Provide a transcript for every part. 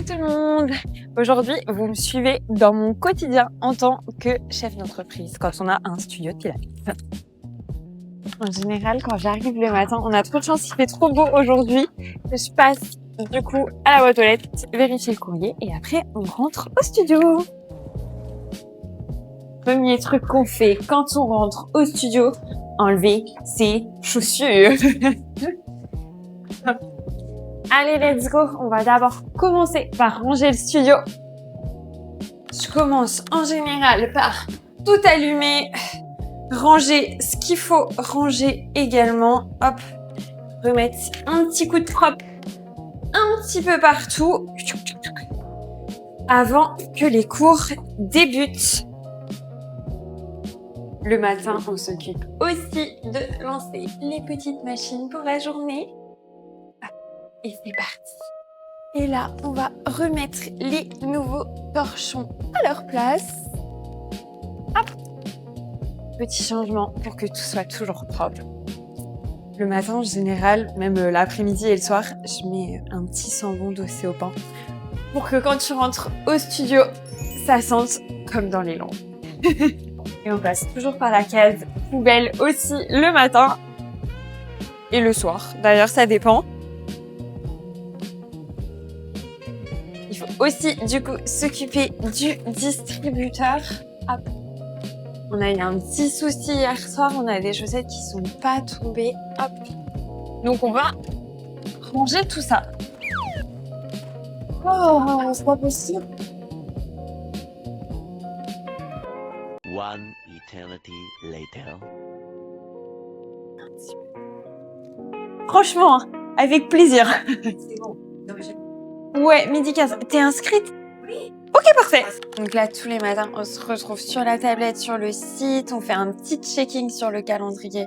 tout le monde! Aujourd'hui, vous me suivez dans mon quotidien en tant que chef d'entreprise quand on a un studio de pilates. En général, quand j'arrive le matin, on a trop de chance, il fait trop beau aujourd'hui. Je passe du coup à la boîte aux lettres, vérifier le courrier et après on rentre au studio. Premier truc qu'on fait quand on rentre au studio, enlever ses chaussures. Allez, let's go! On va d'abord commencer par ranger le studio. Je commence en général par tout allumer, ranger ce qu'il faut ranger également. Hop, remettre un petit coup de propre un petit peu partout avant que les cours débutent. Le matin, on s'occupe aussi de lancer les petites machines pour la journée. Et c'est parti. Et là, on va remettre les nouveaux torchons à leur place. Hop. Petit changement pour que tout soit toujours propre. Le matin, en général, même l'après-midi et le soir, je mets un petit savon d'Océopan pour que quand tu rentres au studio, ça sente comme dans les lampes. Et on passe toujours par la case poubelle aussi le matin et le soir. D'ailleurs, ça dépend. Il faut aussi, du coup, s'occuper du distributeur. Hop. On a eu un petit souci hier soir, on a des chaussettes qui sont pas tombées. Hop. Donc, on va ranger tout ça. Oh, c'est pas possible. One eternity later. Franchement, avec plaisir. C'est bon. Non, mais Ouais, midi 15. T'es inscrite? Oui. Ok, parfait. Donc là, tous les matins, on se retrouve sur la tablette, sur le site. On fait un petit checking sur le calendrier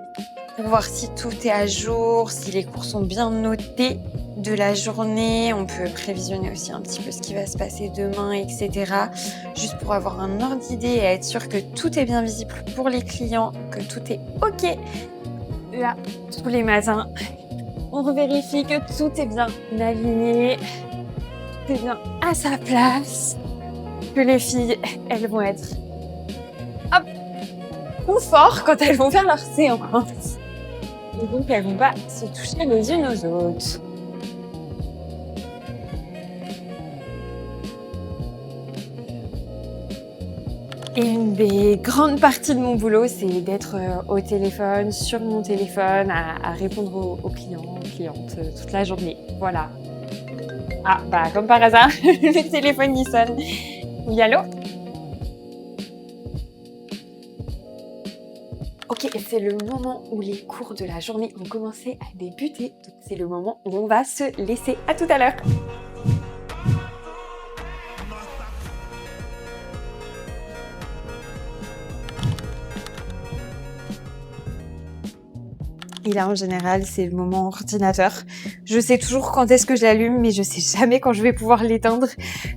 pour voir si tout est à jour, si les cours sont bien notés de la journée. On peut prévisionner aussi un petit peu ce qui va se passer demain, etc. Juste pour avoir un ordre d'idée et être sûr que tout est bien visible pour les clients, que tout est ok. Là, tous les matins, on revérifie que tout est bien aligné. C'est bien à sa place, que les filles, elles vont être hop, confort quand elles vont faire leur séance. Et donc, elles vont pas se toucher les unes aux autres. Et une des grandes parties de mon boulot, c'est d'être au téléphone, sur mon téléphone, à répondre aux clients, aux clientes toute la journée. Voilà. Ah, bah comme par hasard, le téléphone y sonne. Oui, allô? Ok, c'est le moment où les cours de la journée ont commencé à débuter. Donc c'est le moment où on va se laisser. À tout à l'heure. Et là, en général, c'est le moment ordinateur. Je sais toujours quand est-ce que je l'allume, mais je sais jamais quand je vais pouvoir l'éteindre.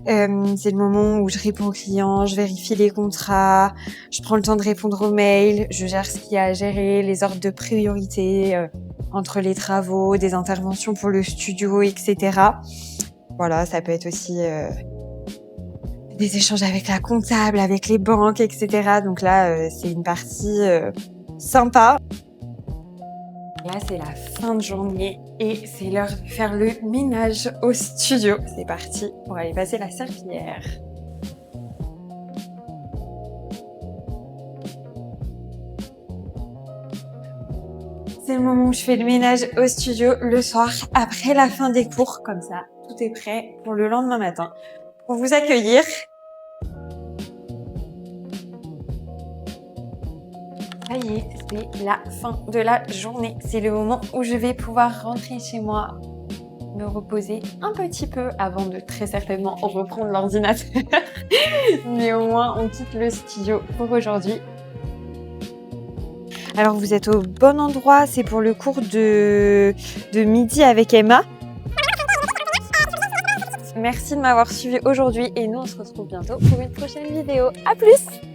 C'est le moment où je réponds aux clients, je vérifie les contrats, je prends le temps de répondre aux mails, je gère ce qu'il y a à gérer, les ordres de priorité entre les travaux, des interventions pour le studio, etc. Voilà, ça peut être aussi des échanges avec la comptable, avec les banques, etc. Donc là, c'est une partie sympa. Là, c'est la fin de journée et c'est l'heure de faire le ménage au studio. C'est parti pour aller passer la serpillière. C'est le moment où je fais le ménage au studio le soir après la fin des cours. Comme ça, tout est prêt pour le lendemain matin pour vous accueillir. Ça y est, c'est la fin de la journée. C'est le moment où je vais pouvoir rentrer chez moi, me reposer un petit peu avant de très certainement reprendre l'ordinateur. Mais au moins, on quitte le studio pour aujourd'hui. Alors, vous êtes au bon endroit. C'est pour le cours de midi avec Emma. Merci de m'avoir suivi aujourd'hui et nous, on se retrouve bientôt pour une prochaine vidéo. À plus!